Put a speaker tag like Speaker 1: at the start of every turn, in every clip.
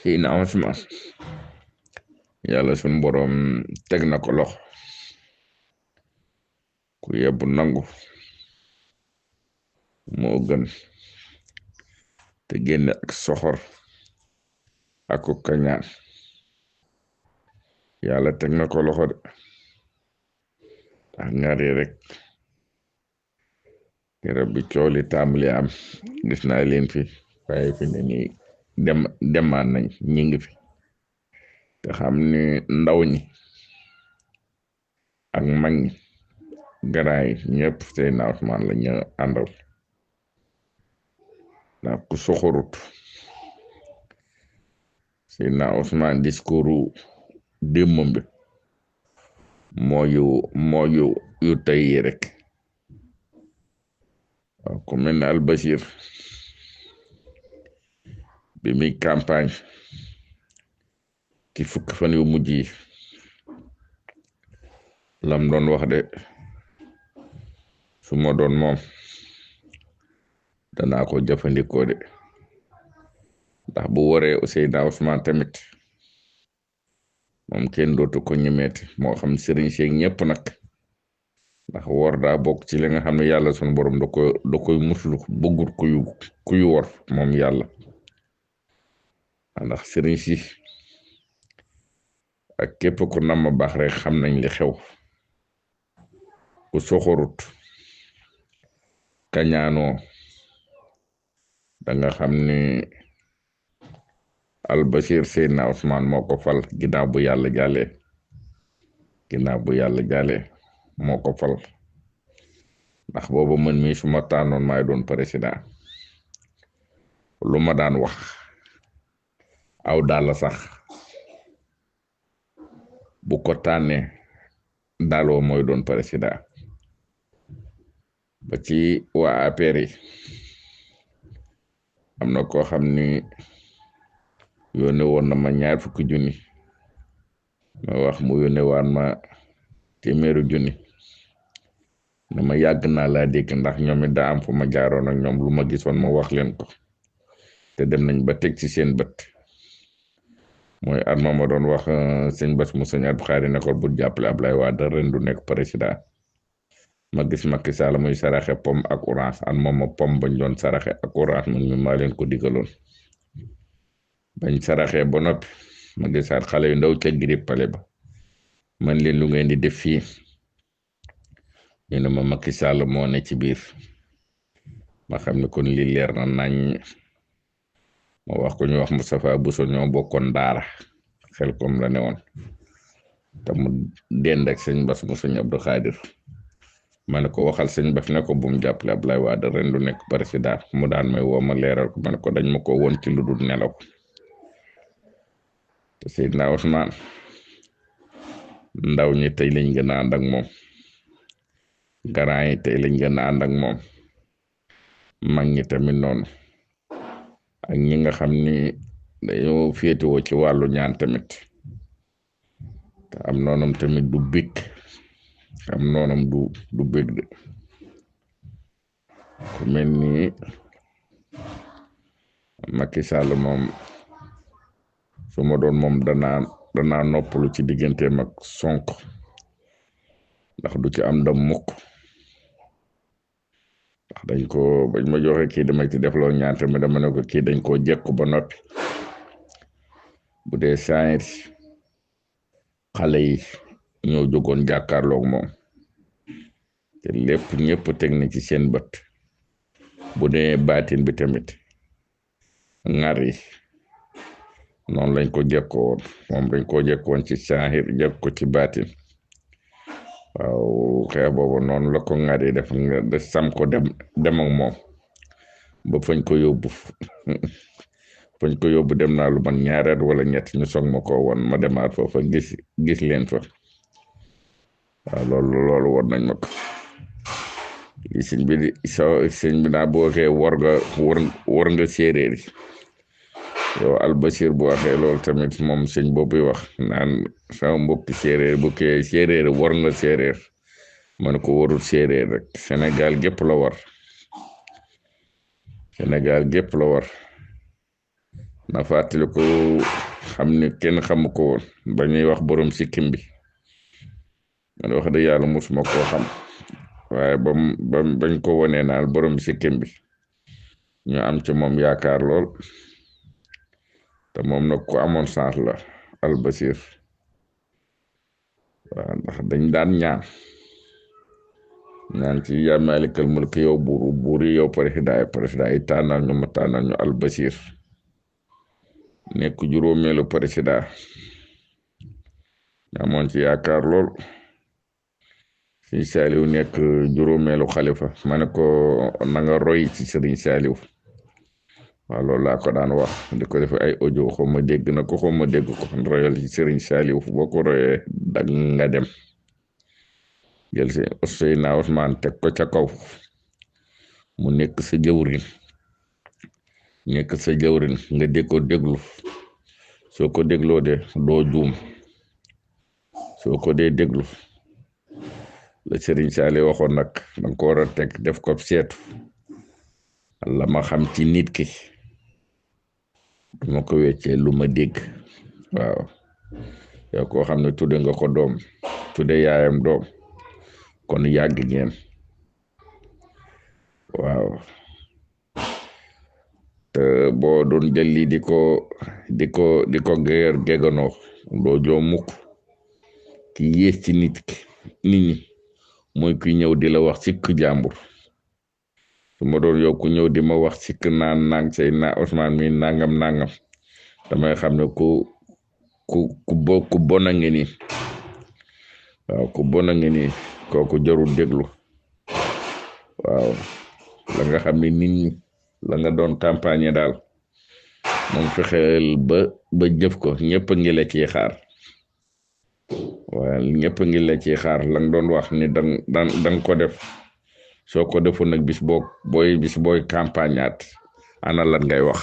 Speaker 1: financement yàlla sunu boroom teg na ko loxo ku yebbu nangu moo gën te génn ak soxor ak ku kañaan yàlla teg na ko loxo de ndax ñaari rek garab bi cooli tàmbali am gis naa leen fi waaye fi ne nii demaan nañ ñi ngi fi te xam ni ndaw ñi ak mag ñi garaay ñëpp Seydina Ousmane la ñu àndal ndax ku soxorut Seydina Ousmane discours démmam bi moo yu tey yi rek waaw ku mel ne Albashir bi muy campagne ci fukki fan yu mujj yi lam doon wax de su ma doon moom danaa ko jëfandikoo de ndax bu waree Seydina Ousmane tamit moom kenn dootu ko ñemeeti moo xam sëriñ seeg ñëpp nag ndax wor daa bokk ci li nga xam ne yàlla sunu borom da koy muslu bëggut kuy wor moom yàlla ndax sëriñ si ak képp ku nam baax rek xam nañ li xew ku soxorut kañaanoo danga xam ni Albashir Seydina Ousmane moo ko fal ginnaaw bu yàlla jàllee moo ko fal ndax booba man mii su ma tànnoon maay doon président lu ma daan wax aw daal sax bu ko tànnee daaloo mooy doon président ba ci waa APR yi am na koo xam ni yónnee woon na ma 20 junni ma wax mu yónnee waan ma 100 junni ne ma yàgg naa laa dégg ndax ñoom it daa am fu ma jaaroon ak ñoom lu ma gisoon ma wax leen ko te dem nañ ba teg ci seen bët mooy at ma doon wax sëñ Bass mu sëñ Abdou Khadre ne ko bu jàppale Ablaye Wade ren du nekk président ma gis Macky Sall muy saraxe pom ak orange an mooma pom bañ doon saraxe ak orange man mi maa leen ko digaloon bañ saraxee ba noppi ma gisaat xale yu ndaw ca girib pale ba man leen lu ngeen di def fii ñu ne ma Macky Sall moo ne ci biir ma xam ne kon li leer na nañ ma wax ko ñu wax Moustapha Bousso ñoo bokkoon daara xel kom la ne woon te mu dend ak sëñ Bass mu sëñ Abdou Khadre ma ne ko waxal sëñ Bass ne ko bu mu jàppale Ablaye Wade ren du nekk président mu daan may woo ma leeral ko ma ne ko dañ ma ko woon ci lu dul nelaw te Seydina Ousmane ndaw ñi tey lañ gën a ànd ak moom garant yi tey lañ gën a ànd ak moom mag ñi tamit noonu ak ñi nga xam ni dañoo féetewoo ci wàllu ñaan tamit te am noonam tamit du bég am noonam du bég de ku mel ni Macky Sall moom su ma doon moom danaa noppalu ci digganteem ak Sonko ndax du ci am ndam mukk ndax dañ ko bañ ma joxe kii dama ci def loo ñaan tamit dama ne ko kii dañ koo jekku ba noppi bu dee science xale yi ñoo jógoon jàkkaarloog moom te lépp ñëpp teg na ci seen bët bu dee baatin bi tamit ŋar yi noonu lañ ko jekkoon moom dañ koo jekkoon ci saahir jekk ko ci baatin waaw xeex boobu noonu la ko ŋar yi def nga sam ko dem ak moom ba fañ ko yóbbu dem naa lu man ñaareet wala ñett ñu soog ma ko woon ma demaat foofa gis leen fa waaw loolu woon nañ ma ko li sëñ bi naa boo waxee war nga séeréer yi yow Albashir bu waxee loolu tamit moom sëñ boobu wax naan sama mbokki séeréer bu kee séeréer war nga séeréer man ko warul séeréer rek Sénégal gépp la war ma fàttali ko xam ne kenn xamu ko woon ba ñuy wax borom sikkim bi man wax dëgg yàlla mosuma koo xam waaye bañ ko wonee naal borom sikkim bi ñu am ci moom yaakaar lool te moom nag ku amoon chance la Albasir waaw ndax dañ daan ñaan ci yaa maalikal mulk yow buur yi yow président yi tànnal ñu ma tànnal ñu Albasir nekk juróomeelu président ñu amoon ci yaakaar lool Sëriñ Saaliw nekk juróomeelu xalifa ma ne ko na nga roy ci Sëriñ Saaliw waaw loolu laa ko daan wax di ko def ay audio xaw ma dégg na ko xaw ma dégg ko royal ci Sëriñ Saaliw boo ko royee dag nga dem jël si Seydina Ousmane teg ko ca kaw mu nekk sa jëwrin nga dégg ko déglu soo ko dégloo de doo juum soo ko dee déglu la Sëriñ Saaliw waxoon nag danga ko war a teg def ko seetu la ma xam ci nit ki duma ko weccee lu ma dégg waaw yow koo xam ne tudde nga ko doom tudde yaayam doom kon yàgg ngeen waaw te boo doon jël lii di ko geganoo doo joo mukk ki yées ci nit ñi mooy kuy ñëw di la wax sikk jàmbur su ma doon yow ku ñëw di ma wax sikk naan say na Ousmane mi nangam damay xam ne ku bon a ngi nii waaw ku bon a ngi nii kooku jarul déglu waaw la nga xam ne nit ñi la nga doon campagne daal moom fexeel ba jëf ko ñëpp a ngi la ciy xaar waaw ñëpp a ngi la ciy xaar la nga doon wax ni dang ko def soo ko defoon nag bis booy campagne at ana lan ngay wax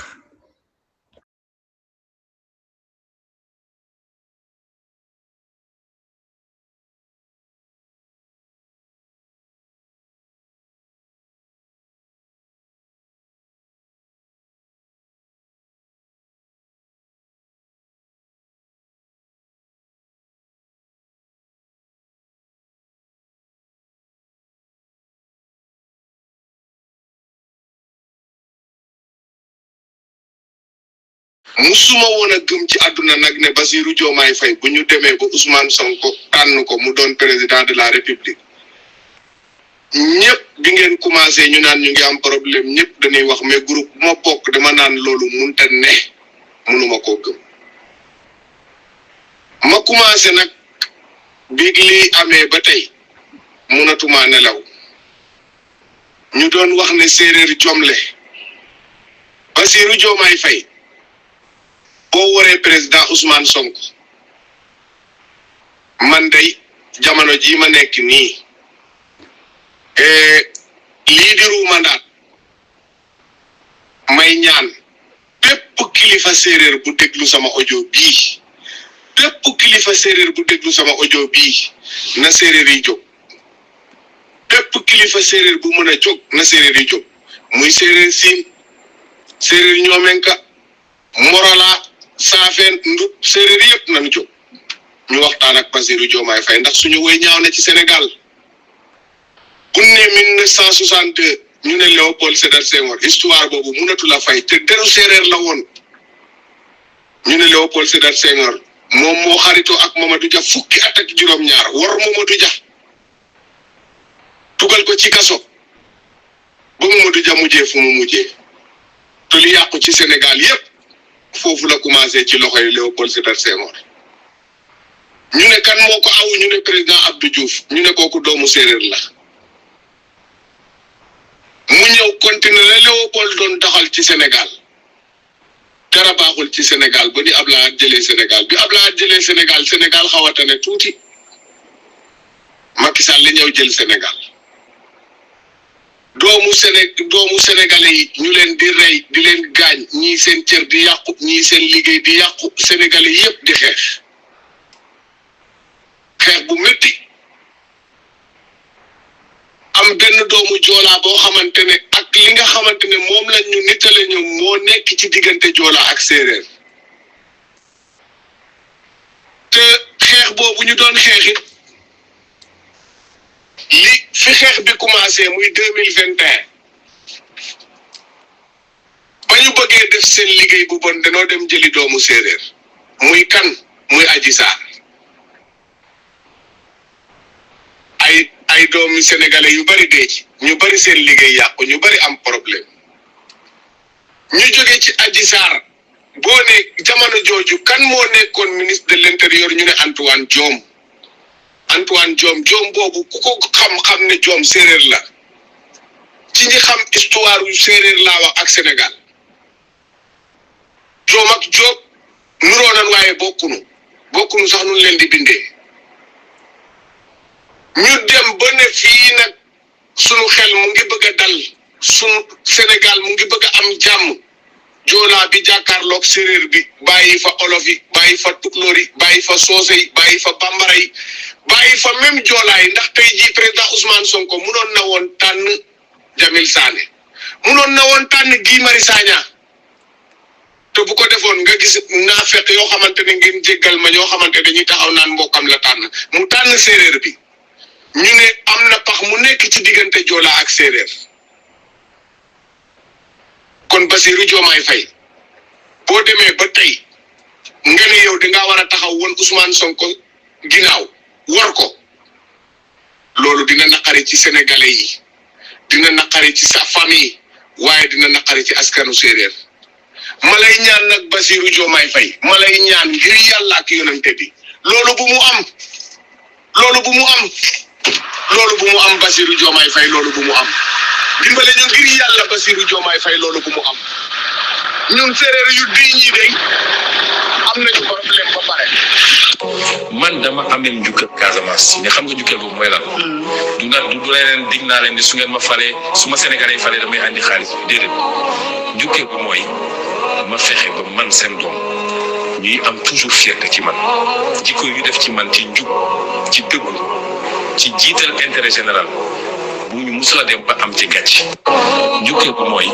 Speaker 2: musuma woon a gëm ci àdduna nag ne Bassirou Diomaye Faye bu ñu demee ba Ousmane Sonko tànn ko mu doon président de la République ñëpp bi ngeen commencé ñu naan ñu ngi am problème ñëpp dañuy wax mais groupe bu ma bokk dama naan loolu munta ne munuma koo gëm ma commencé nag bi lii amee ba tey munatuma nelaw ñu doon wax ne séeréer jomle Bassirou Diomaye Faye boo waree président Ousmane Sonko man day jamono jii ma nekk nii lii diru mandaat may ñaan bépp kilifa séeréer bu déglu sama audio bii na séeréer yi jóg bépp kilifa séeréer bu mën a jóg na séeréer yi jóg muy séeréer siin séeréer ñoomenka Morola Saafeen Ndut séeréer yëpp nañu jóg ñu waxtaan ak Bassirou Diomaye Faye ndax suñu woy ñaaw na ci Sénégal bu ne 1962 ñu ne Léopold Sédar Senghor histoire boobu mënatu la fay te deru séeréer la woon ñu ne Léopold Sédar Senghor moom moo xaritoo ak Mamadou Dia fukki at ak juróom-ñaar war Mamadou Dia dugal ko ci kaso ba Mamadou Dia mujjee fu mu mujjee te li yàqu ci Sénégal yëpp foofu la commencé ci loxoy Léopold Sédar Senghor ñu ne kan moo ko awu ñu ne président Abdou Diouf ñu ne kooku doomu séeréer la mu ñëw continuer la Léopold doon doxal ci Sénégal dara baaxul ci Sénégal ba di Abdoulaye jëlee Sénégal bi Abdoulaye jëlee Sénégal xaw a tane tuuti Macky Sall li ñëw jël Sénégal doomu sénégalais yi ñu leen di rey di leen gaañ ñii seen cër di yàqu ñii seen liggéey di yàqu sénégalais yëpp di xeex bu métti am am benn doomu joolaa boo xamante ne ak li nga xamante ne moom lañ ñu nittale ñu moo nekk ci diggante joolaa ak séeréer te xeex boobu ñu doon xeexit li fi xeex bi commencé muy 2021 ba ñu bëggee def seen liggéey bu bon danoo dem jëli doomu séeréer muy kan muy Adji Sarr ay doomi sénégalais yu bari dee ci ñu bari seen liggéey yàqu ñu bari am problème ñu jóge ci Adji Sarr boo ne jamono jooju kan moo nekkoon ministre de l'intérieur ñu ne Antoine Diome boobu ku ko xam ne Diome séeréer la ci ñi xam histoire yu séeréer laa wax ak Sénégal Diome ak Diop nuroo nan waaye bokkunu sax nun leen di bindee ñu dem ba ne fii nag sunu xel mu ngi bëgg a dal sunu Sénégal mu ngi bëgg a am jàmm joolaa bi jàkkaarloog séeréer bi bàyyi fa olof yi bàyyi fa tukulóor yi bàyyi fa soose yi bàyyi fa bambara yi bàyyi fa même joolaa yi ndax tey jii président Ousmane Sonko munoon na woon tànn Jamil Sané munoon na woon tànn Guy Marius Sagna te bu ko defoon nga gis naafeq yoo xamante ne ngeen jéggal ma ñoo xamante ne dañuy taxaw naan mbokkam la tànn mu tànn séeréer bi ñu ne am na pax mu nekk ci diggante joolaa ak séeréer kon Bassirou Diomaye Faye boo demee ba tey nga ne yow dangaa war a taxaw woon Ousmane Sonko ginnaaw war ko loolu dina naqari ci sénégalais yi dina naqari ci sa famille waaye dina naqari ci askanu séeréer ma lay ñaan nag Bassirou Diomaye Faye ma lay ñaan ngir yàlla ak yonante bi loolu bu mu am Bassirou Diomaye Faye loolu bu mu am dimbale ñu ngir yàlla Bassirou Diomaye Faye loolu bu mu am ñun séeréer yu di ñi de am nañu problème ba pare.
Speaker 3: man dama amel njukkal Casamance mais xam nga njukkal boobu mooy lan du leneen dig naa leen ni su ngeen ma falee su ma Sénégalais falee damay andi xaalis déedéet njukkal bu mooy ma fexe ba man seen doom ñuy am toujours fierté ci man jikko yu def ci man ci njub ci dëggu ci jiital intérêt général bu ñu musula dem ba am ci gàcc njukkal bu mooy